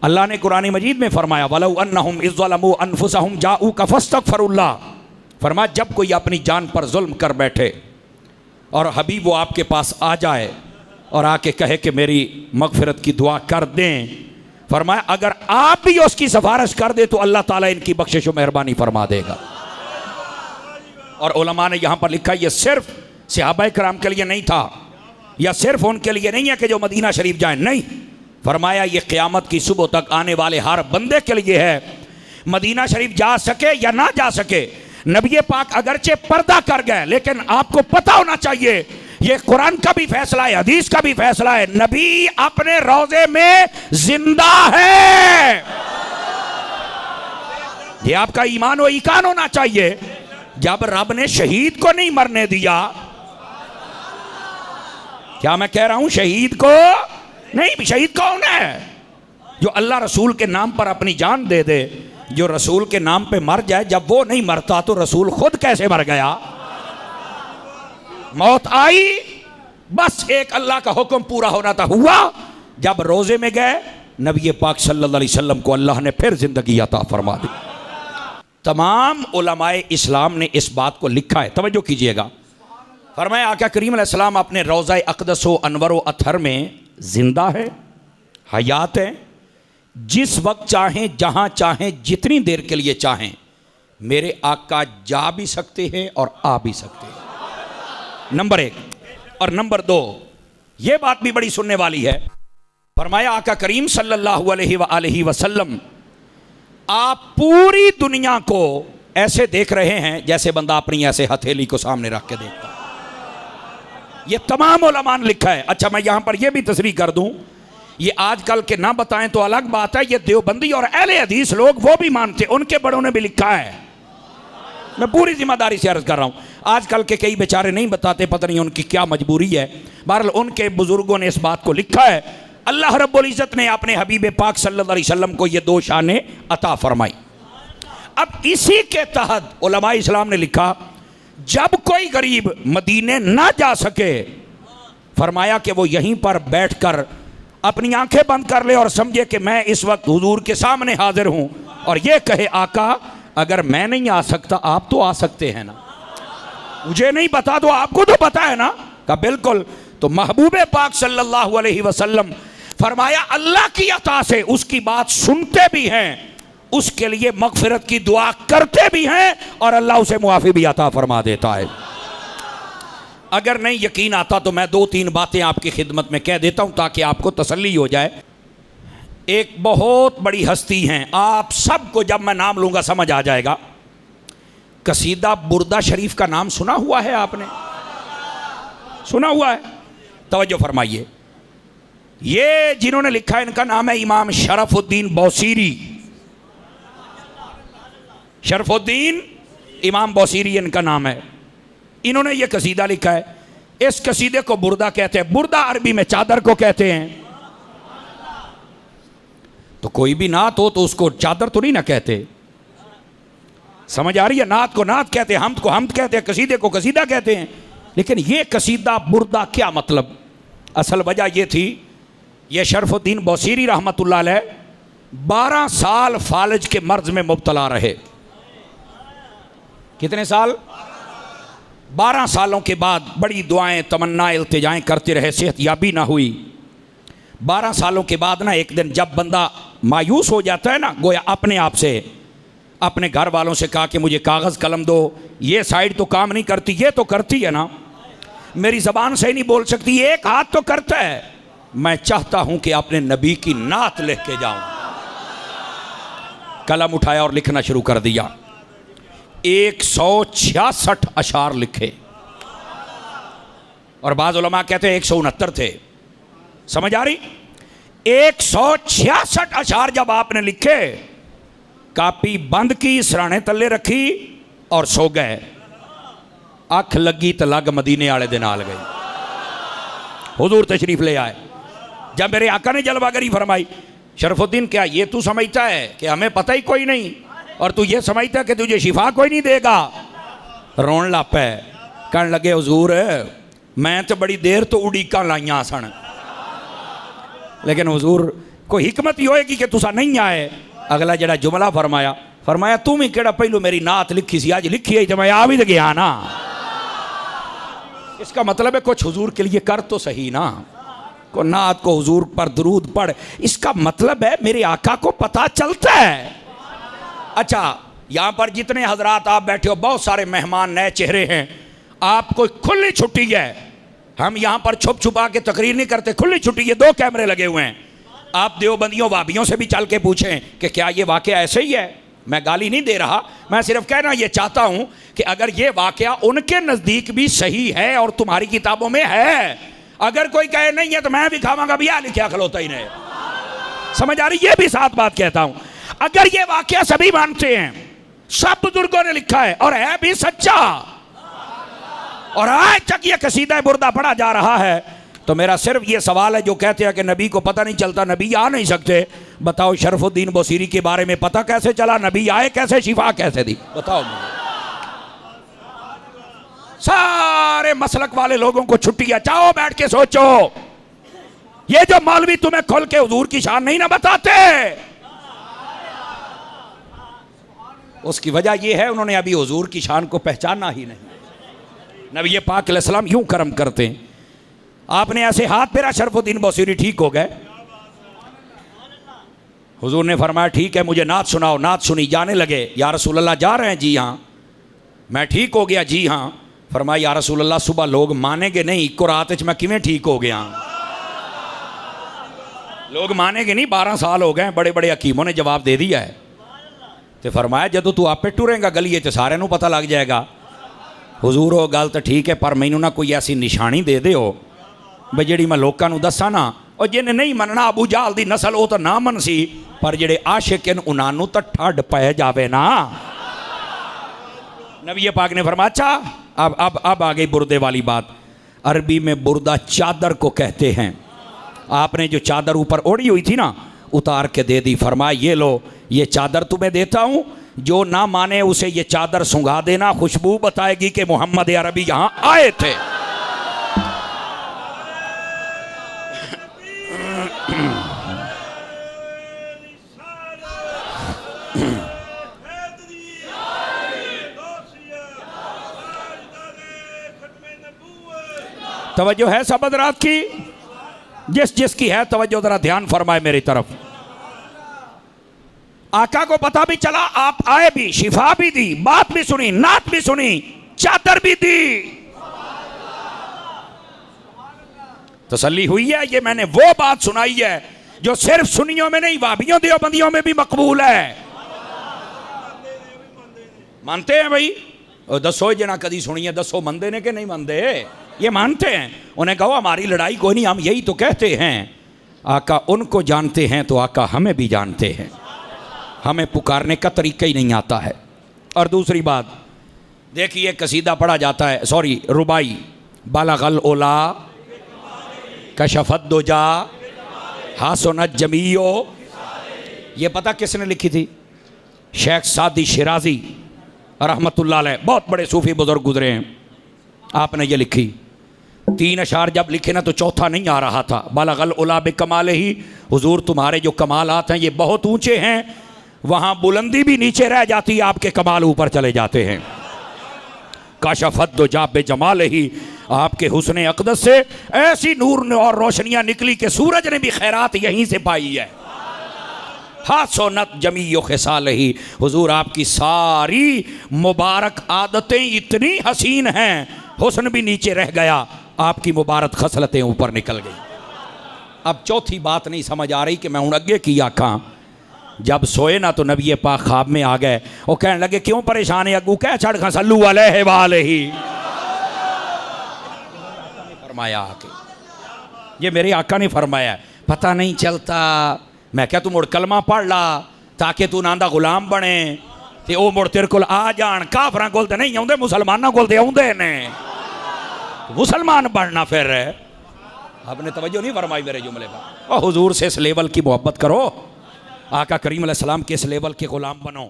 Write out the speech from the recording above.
अल्लाह ने कुरान मजीद में फरमाया वलौ अन्नहुम इज़ ज़लमू अनफुसहुम जाऊका फस्तगफिरुल्लाह, फरमाया जब कोई अपनी जान पर जुल्म कर बैठे और हबीब वो आपके पास आ जाए और आके कहे कि मेरी मगफिरत की दुआ कर दें, फरमाया अगर आप भी उसकी सिफारिश कर दे तो अल्लाह ताला इनकी बख्शिश और मेहरबानी फरमा देगा। और उलमा ने यहाँ पर लिखा ये सिर्फ सहाबा कराम के लिए नहीं था, या सिर्फ उनके लिए नहीं है कि जो मदीना शरीफ जाए, नहीं, फरमाया ये क़यामत की सुबह तक आने वाले हर बंदे के लिए है। मदीना शरीफ जा सके या ना जा सके, नबी पाक अगरचे पर्दा कर गए, लेकिन आपको पता होना चाहिए ये कुरान का भी फैसला है, हदीस का भी फैसला है, नबी अपने रोजे में जिंदा है। ये आपका ईमान व ईकान होना चाहिए। जब रब ने शहीद को नहीं मरने दिया, क्या मैं कह रहा हूं, शहीद को नहीं, शहीद कौन है? जो अल्लाह रसूल के नाम पर अपनी जान दे दे, जो रसूल के नाम पे मर जाए। जब वो नहीं मरता तो रसूल खुद कैसे मर गया? मौत आई, बस एक अल्लाह का हुक्म पूरा होना था, हुआ। जब रोजे में गए, नबी पाक सल्लल्लाहु अलैहि वसल्लम को अल्लाह ने फिर जिंदगी अता फरमा दी। तमाम उलमाए इस्लाम ने इस बात को लिखा है, तवज्जो कीजिएगा। फरमाया आका करीम अलैहिस्सलाम अपने रोज़ा अक़दस व अनवर व अतहर में जिंदा है, हयात है। जिस वक्त चाहें, जहां चाहें, जितनी देर के लिए चाहें, मेरे आका जा भी सकते हैं और आ भी सकते हैं, नंबर एक। और नंबर दो, ये बात भी बड़ी सुनने वाली है। फरमाया आका करीम सल्लल्लाहु अलैहि वसल्लम आप पूरी दुनिया को ऐसे देख रहे हैं जैसे बंदा अपनी ऐसे हथेली को सामने रख के देखता है। ये तमाम उलमा ने लिखा है। अच्छा, मैं यहां पर यह भी तस्रीह कर दूं, ये आजकल के ना बताएं तो अलग बात है, ये देवबंदी और अहले हदीस लोग वो भी मानते, उनके बड़ों ने भी लिखा है। मैं पूरी जिम्मेदारी से अर्ज कर रहा हूं। आजकल के कई बेचारे नहीं बताते, पता नहीं उनकी क्या मजबूरी है। बहरहाल उनके बुजुर्गों ने इस बात को लिखा है। अल्लाह रब्बुल इज़्ज़त ने अपने हबीब पाक सल्लल्लाहु अलैहि वसल्लम को ये दो शानें अता फरमाई। अब इसी के तहत उलमाए इस्लाम ने लिखा, जब कोई गरीब मदीने ना जा सके, फरमाया कि वो यहीं पर बैठकर अपनी आंखें बंद कर ले और समझे कि मैं इस वक्त हुजूर के सामने हाजिर हूं, और ये कहे आका अगर मैं नहीं आ सकता आप तो आ सकते हैं ना, मुझे नहीं पता तो आपको तो पता है ना। कहा बिल्कुल। तो महबूब पाक सल्लल्लाहु अलैहि वसल्लम फरमाया अल्लाह की अता से उसकी बात सुनते भी हैं, उसके लिए मगफिरत की दुआ करते भी हैं, और अल्लाह उसे मुआफी भी अता फरमा देता है। अगर नहीं यकीन आता तो मैं दो तीन बातें आपकी खिदमत में कह देता हूं ताकि आपको तसल्ली हो जाए। एक बहुत बड़ी हस्ती हैं, आप सबको जब मैं नाम लूंगा समझ आ जाएगा। कसीदा बुर्दा शरीफ का नाम सुना हुआ है आपने? सुना हुआ है? तवज्जो फरमाइए। ये जिन्होंने लिखा है इनका नाम है इमाम शरफुद्दीन बौसीरी। शरफुद्दीन इमाम बौसीरी इनका नाम है। इन्होंने ये कसीदा लिखा है। इस कसीदे को बुर्दा कहते हैं। बुर्दा अरबी में चादर को कहते हैं। तो कोई भी नात हो तो उसको चादर तो नहीं ना कहते, समझ आ रही है? नात को नात कहते हैं, हमद को हमद कहते हैं, कसीदे को कसीदा कहते हैं। लेकिन ये कसीदा बुर्दा क्या मतलब? असल वजह यह थी, ये शरफुद्दीन बौसीरी रहमतुल्लाह अलैह 12 साल फालज के मर्ज में मुब्तला रहे। कितने साल? 12 सालों के बाद बड़ी दुआएं तमन्ना इल्तिजाएं करते रहे, सेहत याबी ना हुई। 12 सालों के बाद ना एक दिन जब बंदा मायूस हो जाता है ना, गोया अपने आप से अपने घर वालों से कहा कि मुझे कागज़ कलम दो, ये साइड तो काम नहीं करती, ये तो करती है ना, मेरी ज़बान से ही नहीं बोल सकती, एक हाथ तो करता है, मैं चाहता हूं कि अपने नबी की नात लिख के जाऊं। कलम उठाया और लिखना शुरू कर दिया। 166 अशार लिखे, और बाज़ उलमा कहते हैं 169 थे। समझ आ रही? 166 अशार जब आपने लिखे, कापी बंद की, सराने तले रखी और सो गए। अख लगी तो लग मदीने वाले दिन नाल गई। हुजूर तशरीफ ले आए। जब मेरे आका ने जलवागरी फरमाई, शरफुद्दीन क्या ये तू समझता है कि हमें पता ही कोई नहीं, और तू ये समझता है कि तुझे शिफा कोई नहीं देगा? रोन लग पे, कहने लगे हुजूर मैं तो बड़ी देर तो उड़ीका लाइया सन, लेकिन हुजूर कोई हिकमत ही होएगी कि तुसा नहीं आए। अगला जड़ा जुमला फरमाया तू भी केड़ा पहलू मेरी नात लिखी सी, आज लिखी है तो मैं आ भी तो गया ना। इसका मतलब है कुछ हुजूर के लिए कर तो सही ना, को नात को हुजूर पर दरूद पढ़, इसका मतलब है मेरे आका को पता चलता है। अच्छा, यहाँ पर जितने हजरात आप बैठे हो, बहुत सारे मेहमान नए चेहरे हैं, आपको खुली छुट्टी है। हम यहाँ पर छुप छुपा के तकरीर नहीं करते, खुली छुट्टी है, 2 कैमरे लगे हुए हैं। आप देवबंदियों वाबियों से भी चल के पूछें कि क्या ये वाकया ऐसे ही है। मैं गाली नहीं दे रहा, मैं सिर्फ कहना ये चाहता हूँ कि अगर ये वाकया उनके नज़दीक भी सही है और तुम्हारी किताबों में है, अगर कोई कहे नहीं है तो मैं भी खावांगा भैया लिखा खलोता ही नहीं। समझ आ रही? ये भी साथ बात कहता हूँ, अगर ये वाकया सभी मानते हैं, सब बुजुर्गों ने लिखा है और है भी सच्चा, और आज तक ये कसीदा बुर्दा पढ़ा जा रहा है, तो मेरा सिर्फ ये सवाल है, जो कहते हैं कि नबी को पता नहीं चलता, नबी आ नहीं सकते, बताओ शरफुद्दीन बुसीरी के बारे में पता कैसे चला? नबी आए कैसे? शिफा कैसे दी? बताओ मुझे। सारे मसलक वाले लोगों को छुट्टी है, चाहो बैठ के सोचो। ये जो मौलवी तुम्हें खोल के हुजूर की शान नहीं ना बताते, उसकी वजह यह है उन्होंने अभी हुजूर की शान को पहचाना ही नहीं। नबी पाक अलैहिस्सलाम यूं करम करते हैं, आपने ऐसे हाथ फेरा, शरफुद्दीन बुसीरी ठीक हो गए। हुजूर ने फरमाया ठीक है मुझे नात सुनाओ। नात सुनी, जाने लगे। या रसूल अल्लाह जा रहे हैं? जी हाँ। मैं ठीक हो गया? जी हाँ। फरमाया या रसूल अल्लाह सुबह लोग मानेंगे नहीं, इको रात मैं किवें ठीक हो गया? लोग मानेंगे नहीं, 12 साल हो गए, बड़े बड़े हकीमों ने जवाब दे दिया है। तो फरमाया जदों तू आपे टुरेंगा गली तो सारे नूं पता लग जाएगा। हुजूर हो गल तो ठीक है, पर मैनू ना कोई ऐसी निशानी दे दो बई जिहड़ी मैं लोकां नूं दस्सां ना, और जिन्हें नहीं मनना अबू जहल दी नस्ल वो तो ना मन सी, पर जिहड़े आशिक हैं उन्हां नूं तो ठंड पै जावे ना। नबी पाक ने फरमाया अच्छा अब आ गई बुरदे वाली बात। अरबी में बुरदा चादर को कहते हैं। आपने जो चादर ऊपर ओढ़ी हुई थी ना, उतार के दे दी। फरमाया ये लो, ये चादर तुम्हें देता हूँ, जो ना माने उसे ये चादर सुंघा देना, खुशबू बताएगी कि मोहम्मद अरबी यहाँ आए थे। तवज्जो है सब हज़रात की? जिस जिसकी है तवज्जो जरा ध्यान फरमाए मेरी तरफ। आका को पता भी चला, आप आए भी, शिफा भी दी, बात भी सुनी, नात भी सुनी, चादर भी दी, तसल्ली हुई है। ये मैंने वो बात सुनाई है जो सिर्फ सुनियों में नहीं, वाबियों देवबंदियों में भी मकबूल है। मानते हैं भाई? दसो जना कदी सुनी है, दसो मनते ने कि नहीं मनते? ये मानते हैं। उन्हें कहो हमारी लड़ाई कोई नहीं, हम यही तो कहते हैं आका उनको जानते हैं तो आका हमें भी जानते हैं, हमें पुकारने का तरीका ही नहीं आता है। और दूसरी बात देखिए, कसीदा पढ़ा जाता है, सॉरी रुबाई, बालगल ओला कशफत दुजा हासुनत जमीयो, ये पता किसने लिखी थी? शेख सादी शिराजी रहमतुल्लाह अलैह, बहुत बड़े सूफी बुजुर्ग गुजरे हैं। आपने ये लिखी। 3 अशार जब लिखे ना तो चौथा नहीं आ रहा था। बालगल उला बे कमाल ही, हुजूर तुम्हारे जो कमालात हैं ये बहुत ऊंचे हैं, वहाँ बुलंदी भी नीचे रह जाती है, आपके कमाल ऊपर चले जाते हैं। काशफत दो जाब बे जमाल ही, आपके हुस्न अक़दस से ऐसी नूर और रोशनियाँ निकली कि सूरज ने भी खैरात यहीं से पाई है। हासोनत जमीयो खिसाल ही, हुजूर आपकी सारी मुबारक आदतें इतनी हसीन हैं, हुस्न भी नीचे रह गया, आपकी मुबारक खसलतें ऊपर निकल गई। अब चौथी बात नहीं समझ आ रही कि मैं हूँ अगे की आखा। जब सोए ना तो नबी पाक ख्वाब में आ गए, वो कहने लगे क्यों परेशान है अगू, कह छड़ खसल्लू वाले ही। फरमाया आके, ये मेरे आका ने फरमाया, पता नहीं चलता। मैं क्या तू मुड़ कलमा पढ़ ला ताकि तू ना दा गुलाम बने, ते ओ मुड़ तेरे कोल आ जान। काफरां कोल ते नहीं आउंदे, मुसलमानां कोल ते आउंदे ने। मुसलमान बनना फिर। आपने तवज्जो नहीं फरमाई मेरे जुमले पर। और हुजूर से इस लेवल की मोहब्बत करो, आका करीम अलैहिस्सलाम के इस लेवल के गुलाम बनो।